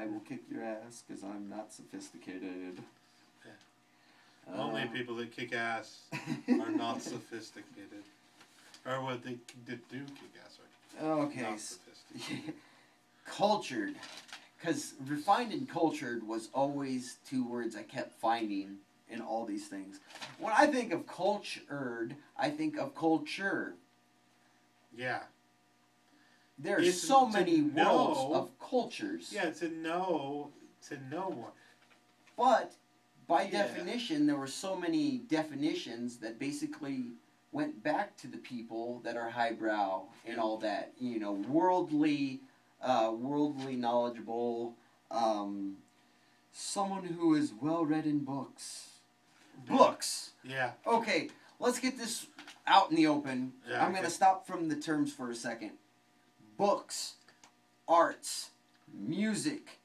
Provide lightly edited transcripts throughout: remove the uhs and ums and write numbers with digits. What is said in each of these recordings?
I will kick your ass because I'm not sophisticated. Yeah. Only people that kick ass are not sophisticated. Or what they do kick ass are Okay. not sophisticated. Cultured. Because refined and cultured was always two words I kept finding in all these things. When I think of cultured, I think of culture. Yeah. There's so many worlds of cultures. Yeah, to know more. But by definition, there were so many definitions that basically went back to the people that are highbrow and all that. You know, worldly knowledgeable, someone who is well read in books. Books. Yeah. Okay, let's get this out in the open. Yeah, I'm going to stop from the terms for a second. Books, arts, music.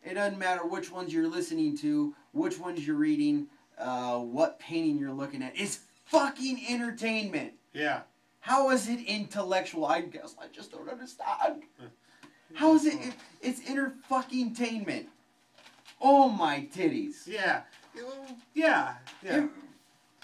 It doesn't matter which ones you're listening to, which ones you're reading, what painting you're looking at. It's fucking entertainment. Yeah. How is it intellectual? I guess I just don't understand. How is it? It's fucking-tainment. Oh my titties. Yeah. Yeah.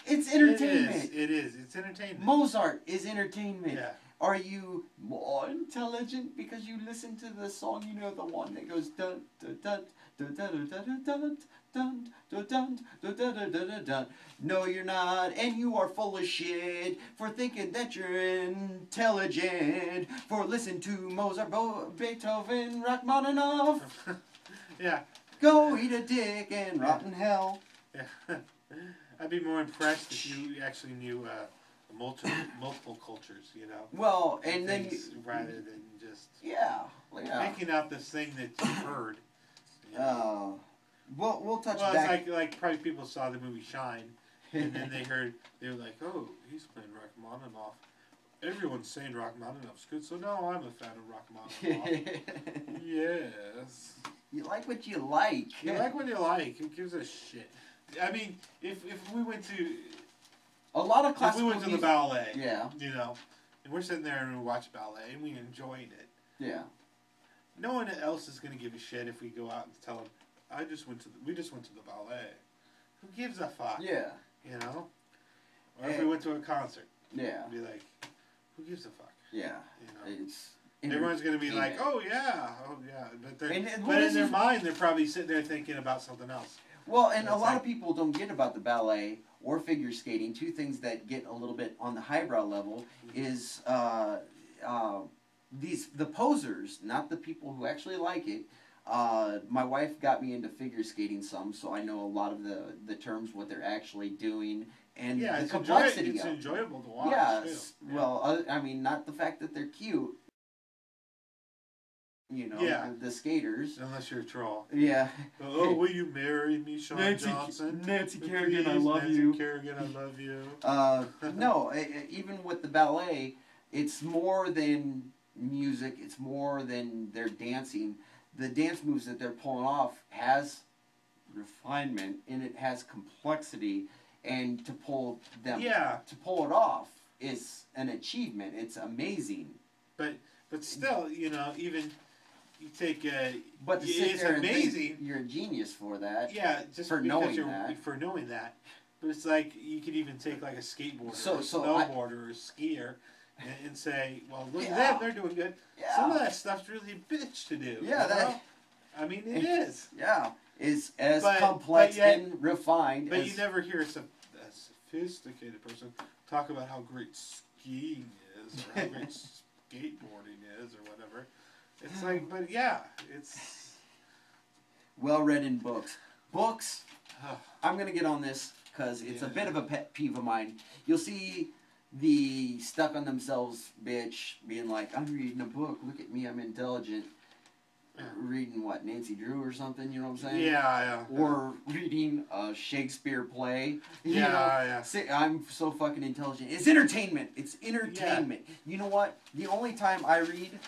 It's entertainment. It is. It's entertainment. Mozart is entertainment. Yeah. Are you more intelligent because you listen to the song? You know, the one that goes dun dun dun dun dun dun dun dun dun dun dun dun dun dun. No, you're not, and you are full of shit for thinking that you're intelligent. For listening to Mozart, Beethoven, Rachmaninoff. Yeah. Go eat a dick and rot in hell. Yeah. I'd be more impressed if you actually knew multiple cultures, you know. Well, and then rather than just making out this thing that you heard. You know? We'll touch back. It's like probably people saw the movie Shine, and then they were like, oh, he's playing Rachmaninoff. Everyone's saying Rachmaninoff's good, so now I'm a fan of Rachmaninoff. Yes. You like what you like. You like what you like. Who gives a shit? I mean, if we went to a lot of classical if we went to the ballet, yeah, you know, and we're sitting there and we watch ballet and we enjoyed it. Yeah. No one else is going to give a shit if we go out and tell them, we just went to the ballet. Who gives a fuck? Yeah. You know? Or if we went to a concert. Yeah. Be like, who gives a fuck? Yeah. You know? It's everyone's going to be like, oh yeah. But in their mind, they're probably sitting there thinking about something else. Well, and a lot of people don't get about the ballet or figure skating. Two things that get a little bit on the highbrow level is the posers, not the people who actually like it. My wife got me into figure skating some, so I know a lot of the terms, what they're actually doing, and the complexity of it. It's enjoyable to watch. Yeah. Too. Well, I mean, not the fact that they're cute. You know, the skaters. Unless you're a troll. Yeah. Oh, will you marry me, Sean Johnson? Nancy Kerrigan, I love you. Nancy Kerrigan, I love you. No, even with the ballet, it's more than music. It's more than their dancing. The dance moves that they're pulling off has refinement and it has complexity, and to pull it off is an achievement. It's amazing. But still, you know, even. You take but to sit it's there amazing. And think you're a genius for that. Yeah, just for knowing that. But it's like you could even take like a skateboarder, or a snowboarder, or a skier, and say, "Well, look at them; they're doing good." Yeah. Some of that stuff's really a bitch to do. Yeah, I mean, it is. Yeah, it's as complex and refined. But you never hear a sophisticated person talk about how great skiing is, or how great skateboarding is, or whatever. It's like, but yeah, it's well read in books. Books. I'm gonna get on this because it's a bit of a pet peeve of mine. You'll see the stuck on themselves bitch being like, "I'm reading a book. Look at me. I'm intelligent." Reading what, Nancy Drew or something? You know what I'm saying? Yeah. Or reading a Shakespeare play. Yeah. I'm so fucking intelligent. It's entertainment. It's entertainment. Yeah. You know what? The only time I read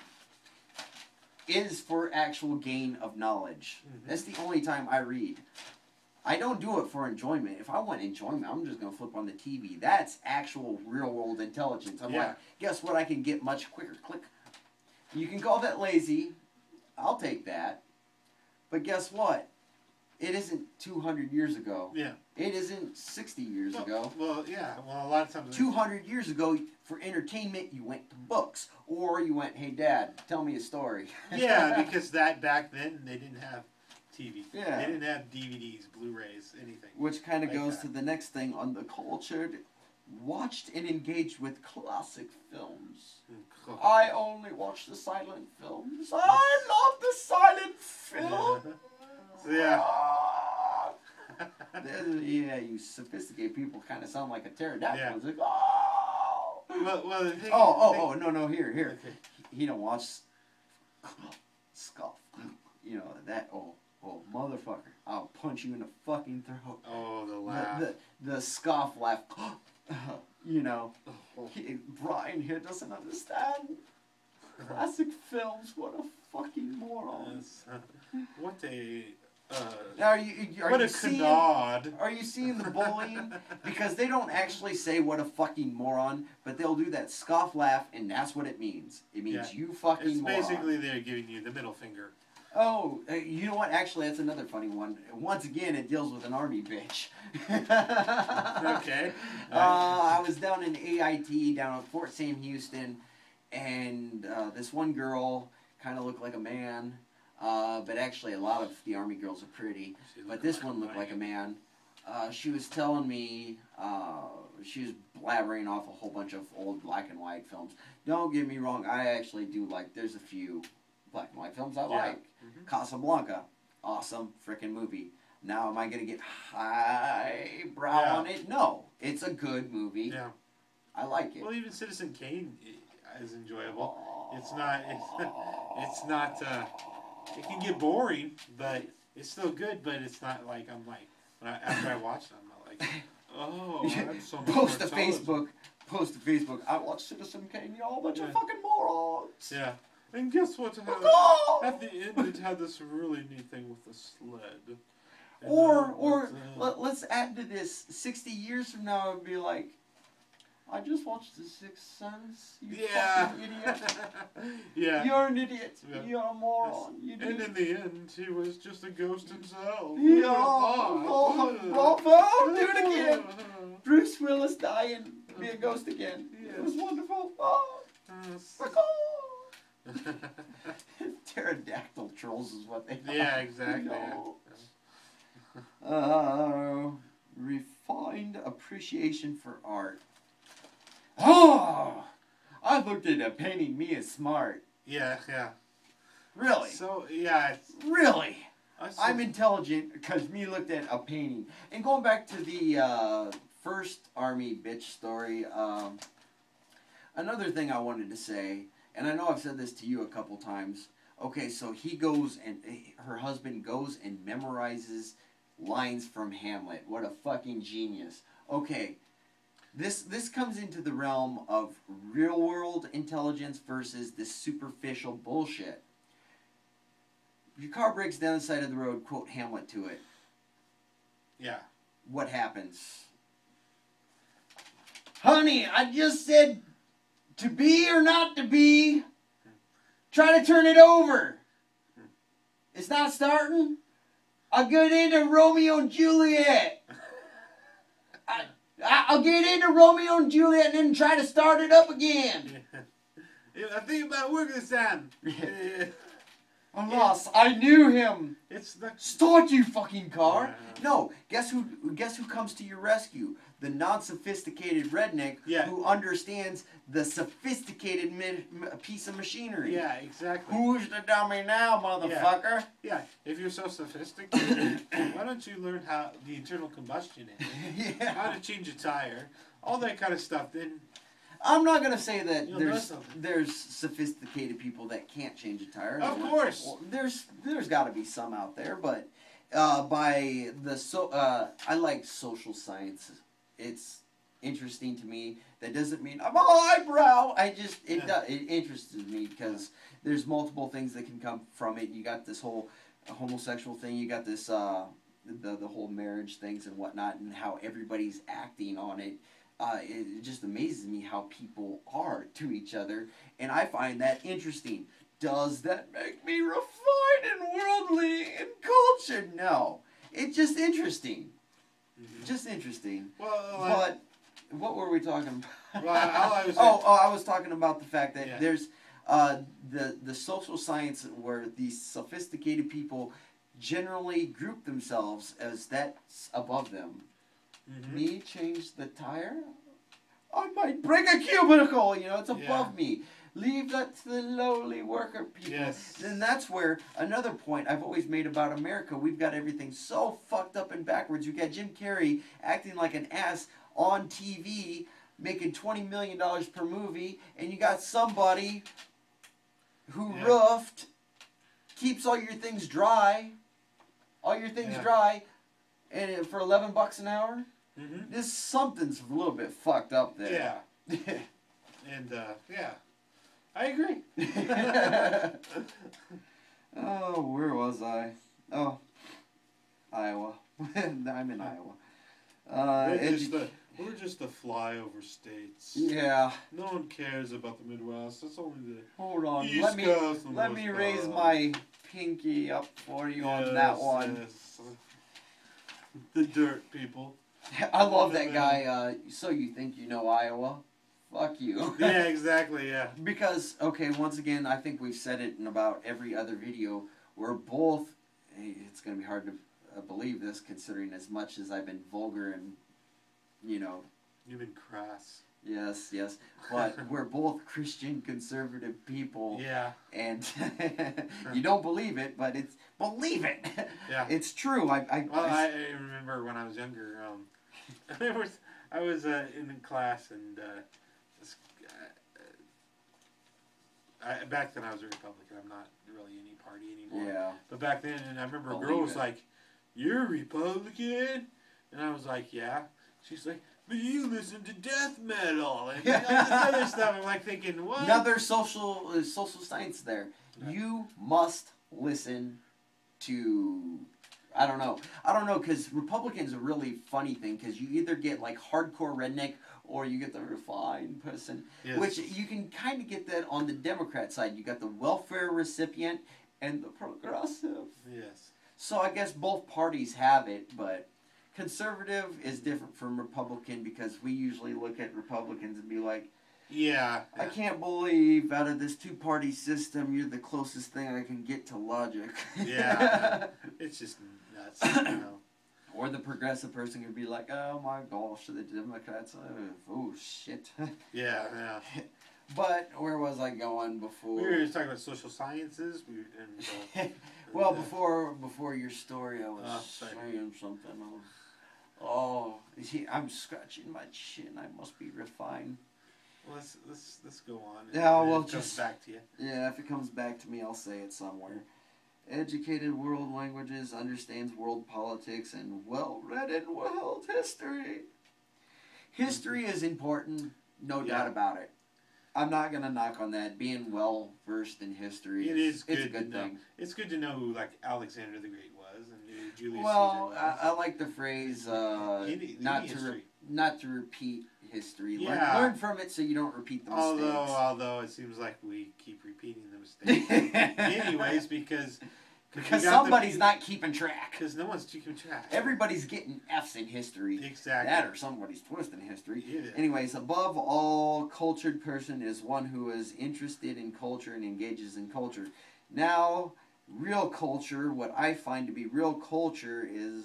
is for actual gain of knowledge. Mm-hmm. That's the only time I read. I don't do it for enjoyment. If I want enjoyment, I'm just going to flip on the TV. That's actual real-world intelligence. I'm like, guess what? I can get much quicker. Click. You can call that lazy. I'll take that. But guess what? It isn't 200 years ago. Yeah. It isn't 60 years ago. Well, yeah. Well, a lot of times. 200 years ago, for entertainment, you went to books. Or you went, hey, Dad, tell me a story. Yeah, because back then, they didn't have TV. Yeah. They didn't have DVDs, Blu-rays, anything. Which kind of like goes that. to the next thing on the culture. Watched and engaged with classic films. I only watch the silent films. I love the silent film. Yeah. Yeah, you sophisticated people kind of sound like a pterodactyl. Yeah. It's like, oh. Well, the thing, No, here. Okay. He don't watch scoff. You know, that, motherfucker. I'll punch you in the fucking throat. Oh, the laugh. The scoff laugh. You know, Brian here doesn't understand classic films. What a fucking moron! What a Are what you a seeing? canard! Are you seeing the bullying? Because they don't actually say what a fucking moron, but they'll do that scoff laugh, and that's what it means. It means you fucking It's moron. basically they're giving you the middle finger. Oh, you know what? Actually, that's another funny one. Once again, it deals with an army bitch. Okay. I was down in AIT, down at Fort Sam Houston, and this one girl kind of looked like a man, but actually a lot of the army girls are pretty, but this one looked like a man. She was telling me, she was blabbering off a whole bunch of old black and white films. Don't get me wrong, I actually do like, there's a few black and white films I like. Mm-hmm. Casablanca, awesome freaking movie. Now, am I going to get highbrow on it? No. It's a good movie. Yeah. I like it. Well, even Citizen Kane is enjoyable. It's not. It's not. It can get boring, but it's still good. But it's not like I'm like after I watch it, I'm not like, oh, that's so much Post to more television. Facebook. I watched Citizen Kane. You're all a bunch of fucking morons. Yeah. And guess what? At the end, it had this really neat thing with the sled. Let's add to this. 60 years from now, it'd be like, I just watched The Sixth Sense. You fucking idiot. Yeah. You're an idiot. Yeah. You're a moron. You And in the end, he was just a ghost himself. Bravo! Do it again. Bruce Willis dying, be a ghost again. Yes. It was wonderful. Oh, pterodactyl trolls is what they are. Yeah, exactly. No. Refined appreciation for art. Oh! I looked at a painting, me as smart. Yeah. Really? So, yeah. Really? I'm intelligent because me looked at a painting. And going back to the first army bitch story, another thing I wanted to say, and I know I've said this to you a couple times. Okay, so he goes and her husband goes and memorizes lines from Hamlet. What a fucking genius. Okay, this comes into the realm of real world intelligence versus this superficial bullshit. Your car breaks down the side of the road, quote Hamlet to it. Yeah. What happens? Honey, I just said to be or not to be. Try to turn it over. It's not starting. I'll get into Romeo and Juliet. I'll get into Romeo and Juliet and then try to start it up again. Yeah, I think about working this time. I'm lost. I knew him. It's the Start, you fucking car. Yeah. No, guess who comes to your rescue? The non-sophisticated redneck who understands the sophisticated piece of machinery. Yeah, exactly. Who's the dummy now, motherfucker? Yeah, if you're so sophisticated, why don't you learn how the internal combustion is? Yeah. How to change a tire, all that kind of stuff. Then I'm not gonna say that You'll know something. there's sophisticated people that can't change a tire. Of course. Well, there's got to be some out there, but I like social science. It's interesting to me. That doesn't mean I'm a highbrow. It interests me because there's multiple things that can come from it. You got this whole homosexual thing. You got this the whole marriage things and whatnot, and how everybody's acting on it. It just amazes me how people are to each other, and I find that interesting. does that make me refined and worldly and cultured? No. It's just interesting. Mm-hmm. Just interesting. Well, but what were we talking about? Well, I was I was talking about the fact that Yeah. there's the social science where these sophisticated people generally group themselves as that's above them. Mm-hmm. Me change the tire? I might break a cubicle, you know, it's above me. Leave that to the lowly worker people. Yes. And that's where another point I've always made about America, we've got everything so fucked up and backwards. You got Jim Carrey acting like an ass on TV, making $20 million per movie, and you got somebody who roofed, keeps all your things dry, and for $11 an hour. Mm-hmm. This something's a little bit fucked up there. Yeah. And I agree. Oh, where was I? Oh, Iowa. I'm in Iowa. We're just the flyover states. Yeah. No one cares about the Midwest. It's only the Hold on. East Coast and Let West me raise Coast. my pinky up for you on that one. Yes. The dirt people. I love that guy. So you think you know Iowa? Fuck you. Yeah, exactly, yeah. Because, okay, once again, I think we've said it in about every other video. We're both, it's going to be hard to believe this considering as much as I've been vulgar and, you know. You've been crass. Yes. But we're both Christian conservative people. Yeah. And you don't believe it, but believe it. Yeah. It's true. I remember when I was younger, I was in class and back then I was a Republican. I'm not really any party anymore. Yeah. But back then, and I remember a girl was like, "You're a Republican?" And I was like, "Yeah." She's like, "But you listen to death metal and all this other stuff." I'm like thinking, what? Another social science there. Yeah. You must listen to, I don't know, because Republicans are a really funny thing, because you either get like hardcore redneck or you get the refined person, yes. Which you can kind of get that on the Democrat side. You got the welfare recipient and the progressive. Yes. So I guess both parties have it, but conservative is different from Republican, because we usually look at Republicans and be like, yeah. I can't believe out of this two-party system, you're the closest thing I can get to logic. Yeah. It's just nuts, you know. Or the progressive person could be like, oh my gosh, the Democrats, oh shit. Yeah. But where was I going before? We were just talking about social sciences. Well, before your story, I was saying something. I'm scratching my chin. I must be refined. Well, let's go on. Yeah, well, it comes back to you. Yeah, if it comes back to me, I'll say it somewhere. Educated world languages, understands world politics, and well-read in world history. History is important, no doubt about it. I'm not going to knock on that. Being well-versed in history it's a good thing. It's good to know who, like, Alexander the Great was and who Julius Caesar was. was. I like the phrase, not to repeat history. Yeah. Learn from it so you don't repeat the mistakes. Although it seems like we keep repeating the mistakes. Anyways, because somebody's not keeping track. Because no one's keeping track. Everybody's getting F's in history. Exactly. That or somebody's twisting history. Yeah. Anyways, above all, cultured person is one who is interested in culture and engages in culture. Now, real culture, what I find to be real culture is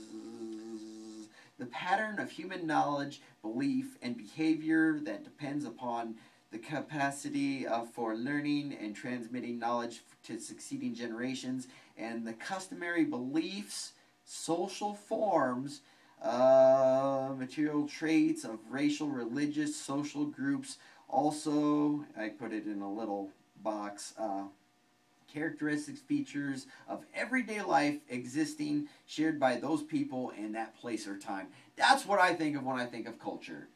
the pattern of human knowledge, belief, and behavior that depends upon the capacity for learning and transmitting knowledge to succeeding generations, and the customary beliefs, social forms, material traits of racial, religious, social groups. Also, I put it in a little box, characteristics, features of everyday life existing, shared by those people in that place or time. That's what I think of when I think of culture.